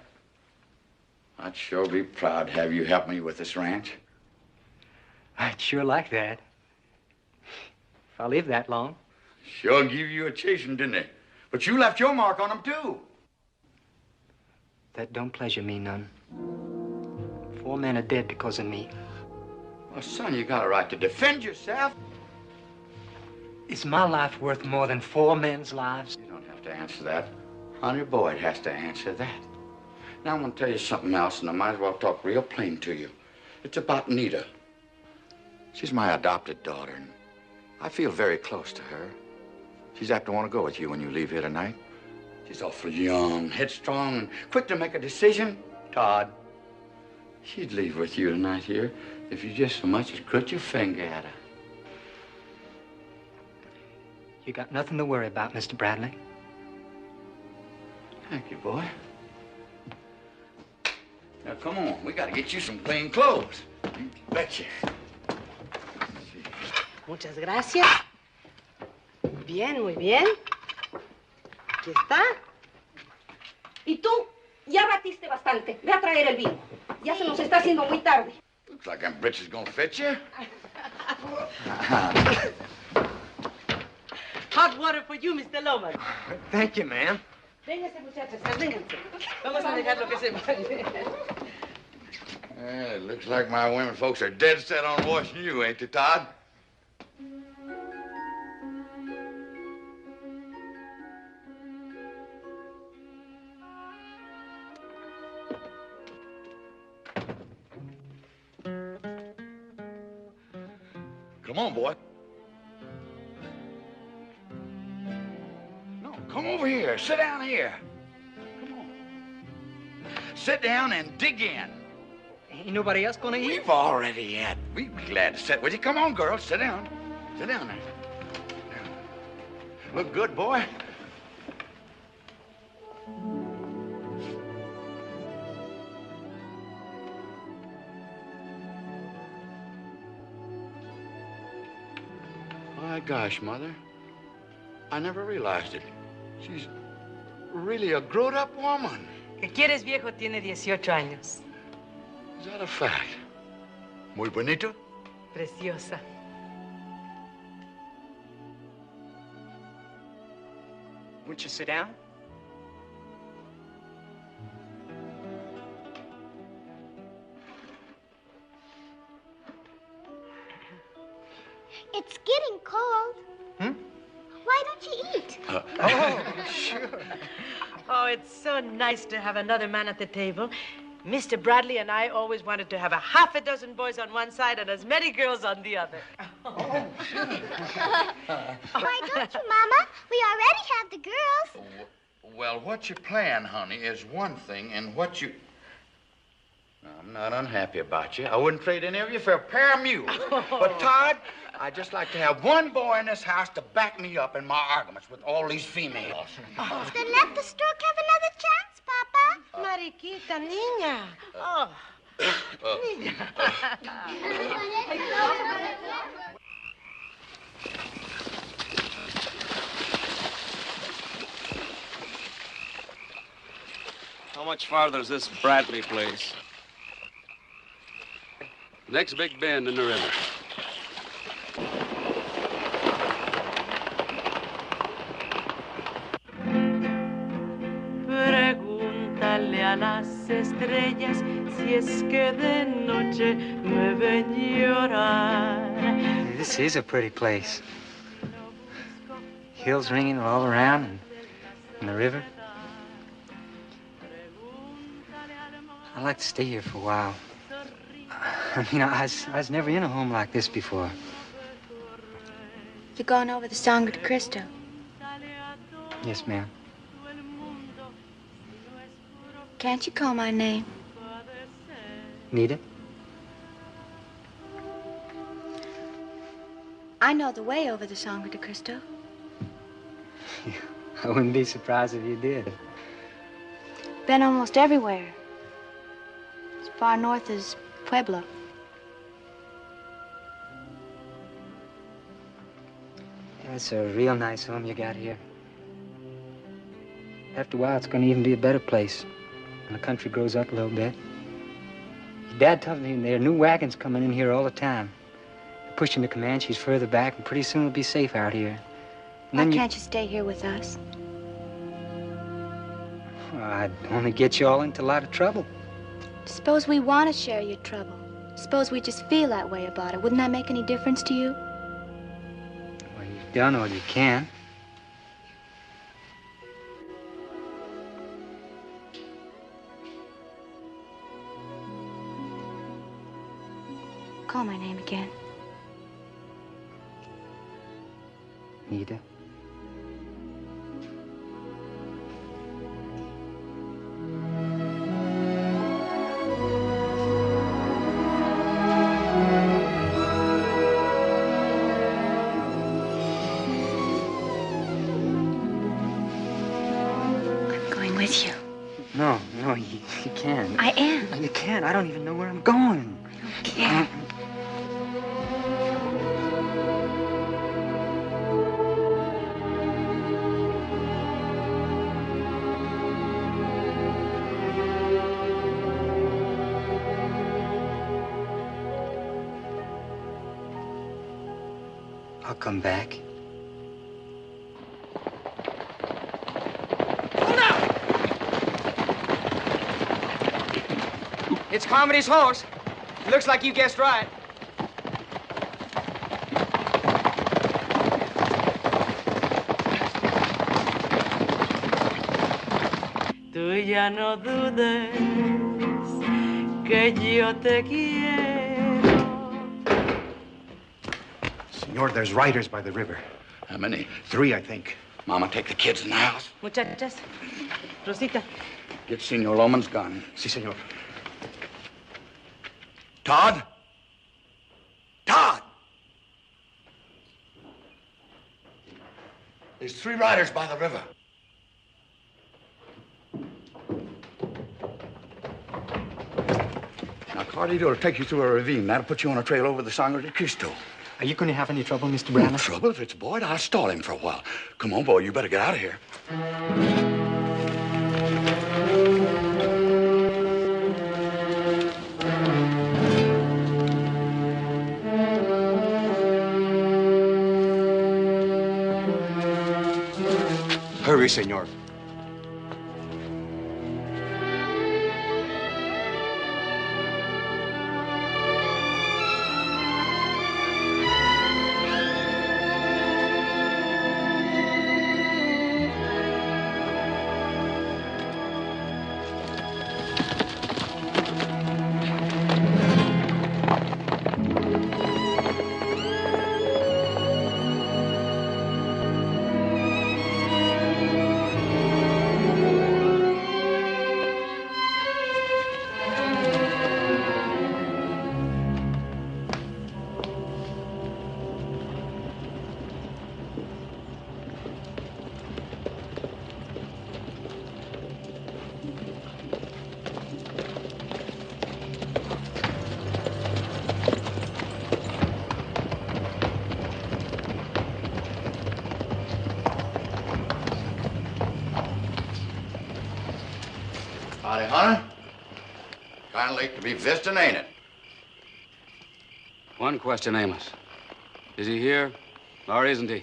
I'd sure be proud to have you help me with this ranch. I'd sure like that. If I live that long. Sure give you a chasing, didn't they? But you left your mark on them, too. That don't pleasure me none. 4 men are dead because of me. Well, son, you got a right to defend yourself. Is my life worth more than 4 men's lives? You don't have to answer that. Honey Boyd has to answer that. Now, I'm going to tell you something else, and I might as well talk real plain to you. It's about Nita. She's my adopted daughter, and I feel very close to her. She's apt to want to go with you when you leave here tonight. She's awful young, headstrong, and quick to make a decision. Todd, she'd leave with you tonight here if you just so much as crooked your finger at her. You got nothing to worry about, Mr. Bradley. Thank you, boy. Now, come on. We got to get you some clean clothes. You betcha. Muchas gracias. Bien, muy bien. Aquí está. ¿Y tú? Ya batiste bastante. Ve a traer el vino. Ya se nos está haciendo muy tarde. Looks like them britches gonna fit you. Hot water for you, Mr. Lohman. Thank you, ma'am. Vénganse, muchachos, vénganse. Vamos a dejar lo que se vaya. It looks like my women folks are dead set on washing you, ain't they, Todd? Come on, boy. No, come over here. Sit down here. Come on. Sit down and dig in. Ain't nobody else gonna eat? We've already had. We'd be glad to sit with you. Come on, girl. Sit down. Sit down there. Look good, boy. My gosh, Mother. I never realized it. She's really a grown-up woman. ¿Qué quieres, viejo? Tiene 18 años. Is that a fact? Muy bonito? Preciosa. Won't you sit down? It's getting cold. Hmm? Why don't you eat? Oh, sure. Oh, it's so nice to have another man at the table. Mr. Bradley and I always wanted to have a half a dozen boys on one side and as many girls on the other. Why don't you, Mama? We already have the girls. Well, what you plan, honey, is one thing, and what you... I'm not unhappy about you. I wouldn't trade any of you for a pair of mules. But, Todd, I'd just like to have one boy in this house to back me up in my arguments with all these females. Then let the stork have another chance, Papa. Mariquita, niña. Oh. Niña. How much farther is this Bradley place? Next big bend in the river. Pregúntale a las estrellas si es que de noche me ven llorar. This is a pretty place. Hills ringing all around and In the river? I'd like to stay here for a while. I mean, I was never in a home like this before. You're going over the Sangre de Cristo? Yes, ma'am. Can't you call my name? Need it? I know the way over the Sangre de Cristo. I wouldn't be surprised if you did. Been almost everywhere. As far north as Pueblo. That's a real nice home you got here. After a while, it's going to even be a better place when the country grows up a little bit. Your Dad tells me there are new wagons coming in here all the time. They're pushing the Comanches further back, and pretty soon it'll be safe out here. And Why then can't you stay here with us? Well, I'd only get you all into a lot of trouble. Suppose we want to share your trouble. Suppose we just feel that way about it. Wouldn't that make any difference to you? Well, you've done all you can. Call my name again. Nita. I'm going with you. No, you can't. I am. You can't. I don't even know where I'm going. I don't care. I'll come back. It's Carmody's horse. It looks like you guessed right. Tú ya no dudes que yo te quiero. Senor, there's riders by the river. How many? 3, I think. Mama, take the kids in the house. Muchachas, Rosita. Get Senor Lohman's gun. Si, senor. Tod? Tod! There's 3 riders by the river. Now, Carlito will take you through a ravine. That'll put you on a trail over the Sangre de Cristo. Are you going to have any trouble, Mr. Brown? No trouble? If it's Boyd, I'll stall him for a while. Come on, boy, you better get out of here. Hurry, senor. Howdy, Hunter. Kind of late to be visiting, ain't it? One question, Amos. Is he here or isn't he?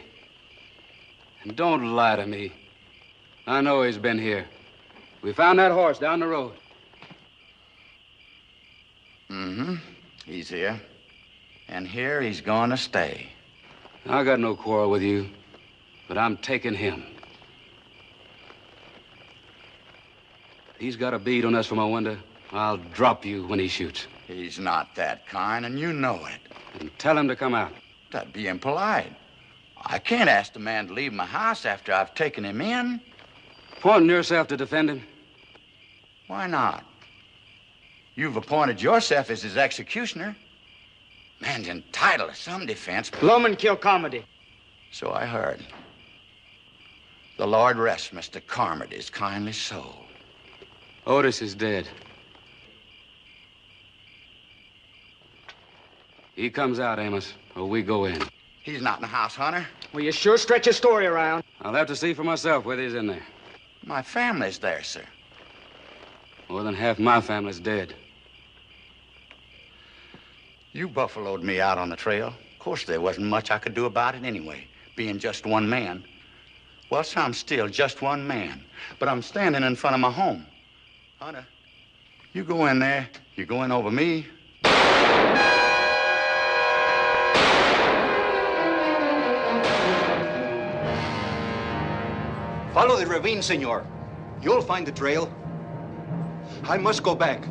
And don't lie to me. I know he's been here. We found that horse down the road. Mm-hmm. He's here. And here he's going to stay. I got no quarrel with you, but I'm taking him. He's got a bead on us from a window. I'll drop you when he shoots. He's not that kind, and you know it. And tell him to come out. That'd be impolite. I can't ask the man to leave my house after I've taken him in. Appointing yourself to defend him? Why not? You've appointed yourself as his executioner. Man's entitled to some defense. Lohman killed Carmody. So I heard. The Lord rest Mr. Carmody's kindly soul. Otis is dead. He comes out, Amos, or we go in. He's not in the house, Hunter. Well, you sure stretch your story around. I'll have to see for myself whether he's in there. My family's there, sir. More than half my family's dead. You buffaloed me out on the trail. Of course, there wasn't much I could do about it anyway, being just one man. Well, so I'm still just one man, but I'm standing in front of my home. Hunter, you go in there, you're going over me. Follow the ravine, senor. You'll find the trail. I must go back.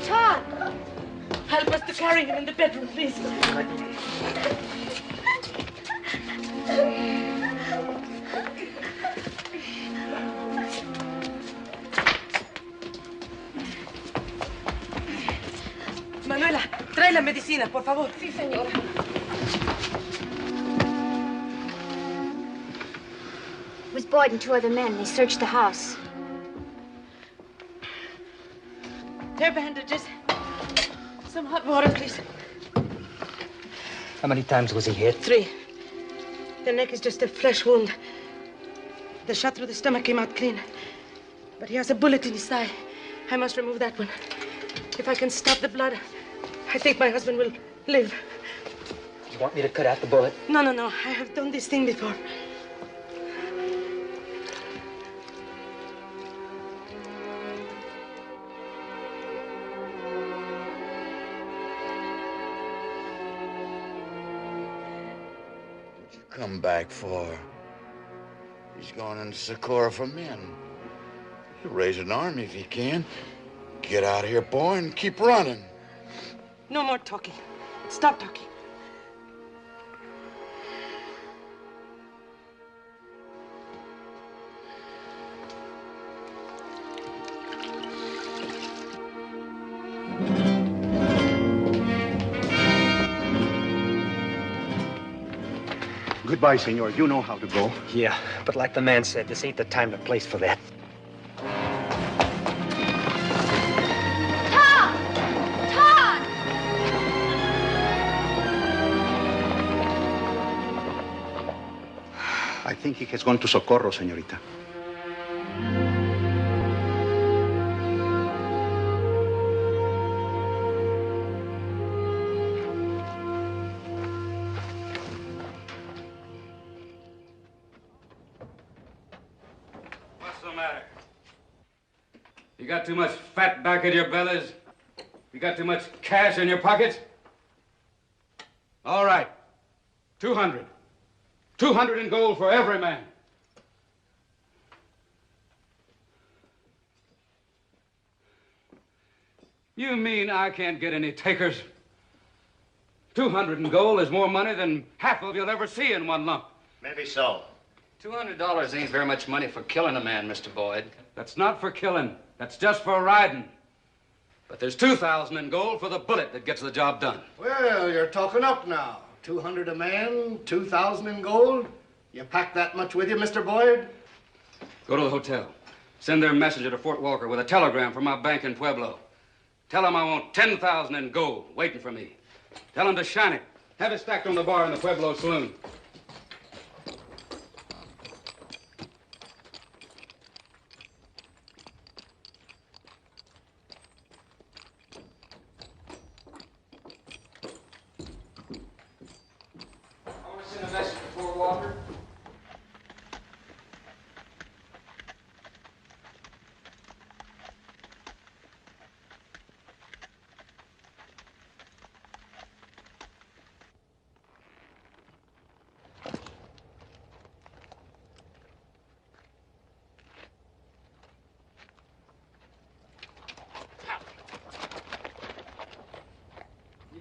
Todd! Help us to carry him in the bedroom, please. Manuela, trae la medicina, por favor. Sí, señora. It was Boyd and two other men. They searched the house. Hair bandages. Some hot water, please. How many times was he hit? 3. The neck is just a flesh wound. The shot through the stomach came out clean. But he has a bullet in his thigh. I must remove that one. If I can stop the blood, I think my husband will live. You want me to cut out the bullet? No, no, no. I have done this thing before. What'd you come back for? He's going into Socorro for men. He'll raise an army if he can. Get out of here, boy, and keep running. No more talking. Stop talking. Goodbye, senor. You know how to go. Yeah, but like the man said, this ain't the time or place for that. I think he has gone to Socorro, señorita. What's the matter? You got too much fat back in your bellies? You got too much cash in your pockets? All right. 200. 200 in gold for every man. You mean I can't get any takers? 200 in gold is more money than half of you'll ever see in one lump. Maybe so. $200 ain't very much money for killing a man, Mr. Boyd. That's not for killing. That's just for riding. But there's 2,000 in gold for the bullet that gets the job done. Well, you're talking up now. 200 a man, 2,000 in gold. You pack that much with you, Mr. Boyd? Go to the hotel. Send their messenger to Fort Walker with a telegram from my bank in Pueblo. Tell them I want 10,000 in gold waiting for me. Tell them to shine it. Have it stacked on the bar in the Pueblo saloon. I want to send a message to Fort Walker.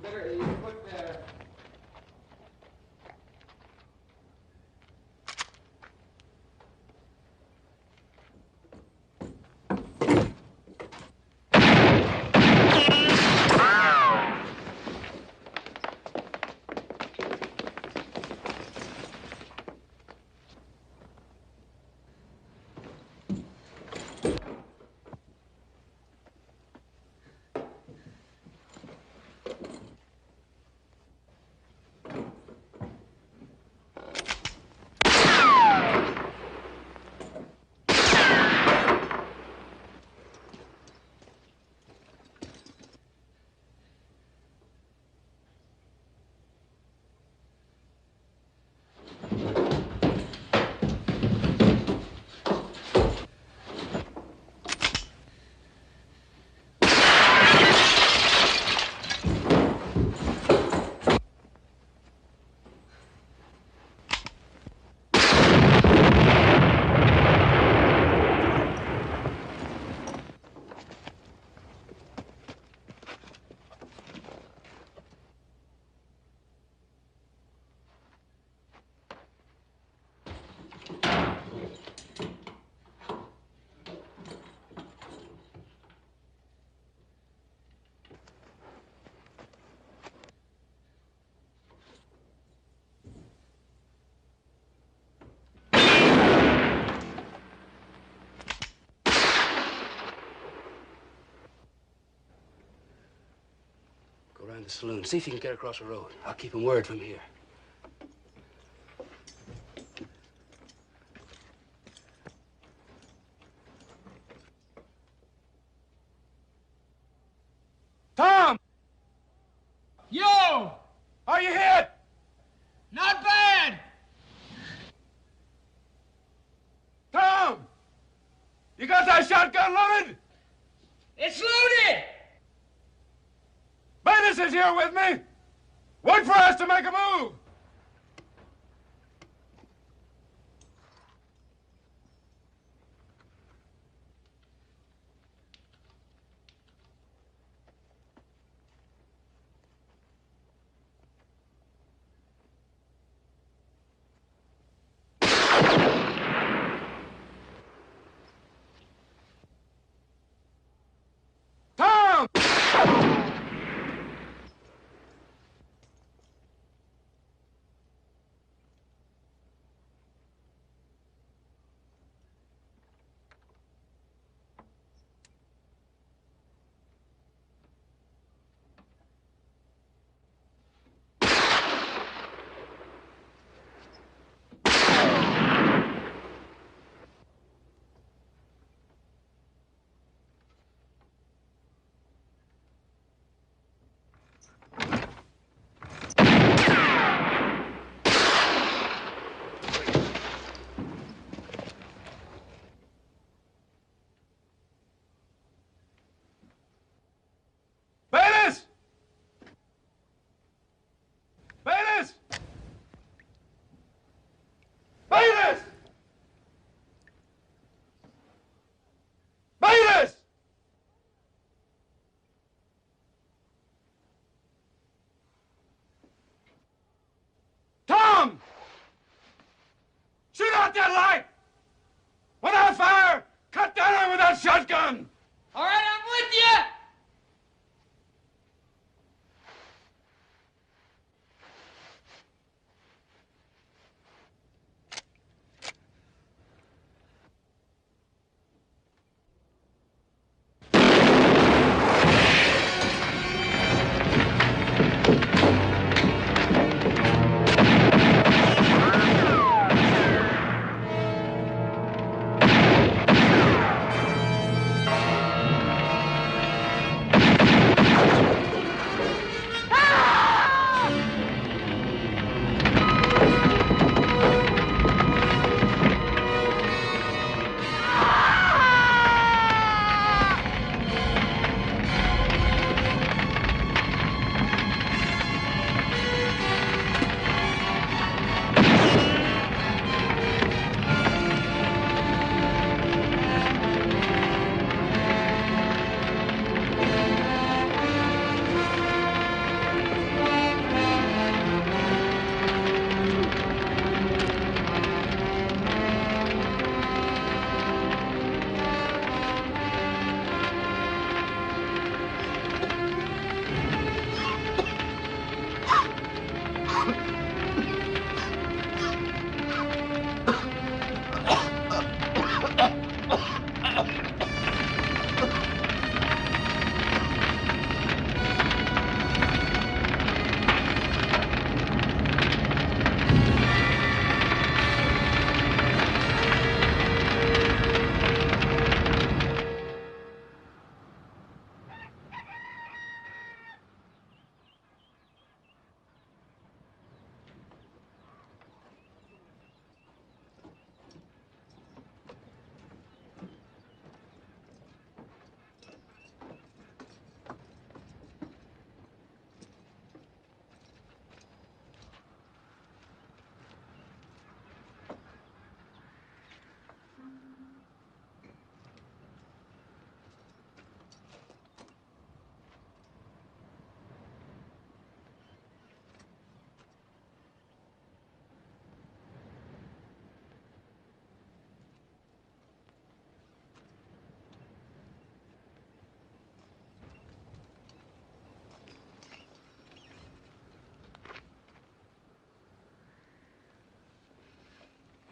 You put there. Go around the saloon. See if you can get across the road. I'll keep him word from here. Tom! Yo! Are you hit? Not bad! Tom! You got that shotgun loaded? It's loaded! Bennis is here with me. Wait for us to make a move. Tom!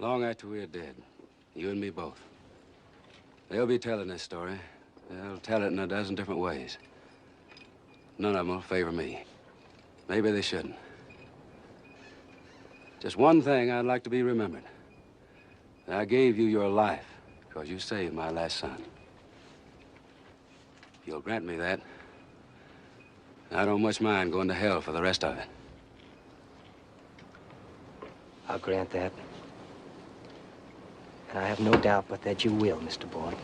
Long after we're dead, you and me both. They'll be telling this story. They'll tell it in a dozen different ways. None of them will favor me. Maybe they shouldn't. Just one thing I'd like to be remembered. I gave you your life because you saved my last son. If you'll grant me that, I don't much mind going to hell for the rest of it. I'll grant that. And I have no doubt but that you will, Mr. Boyd.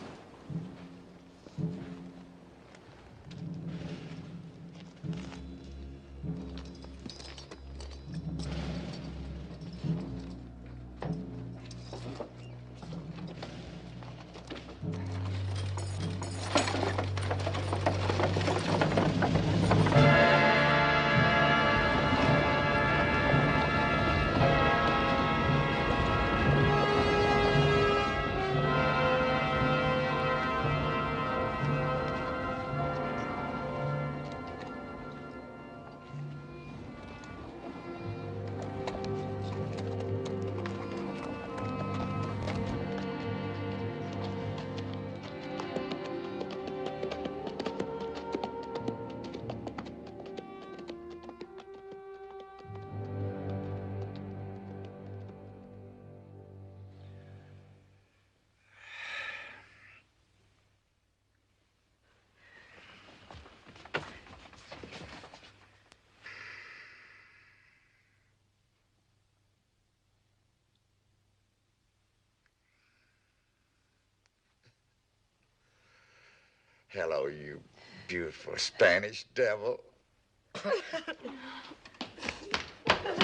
Hello, you beautiful Spanish devil.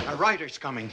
A rider's coming.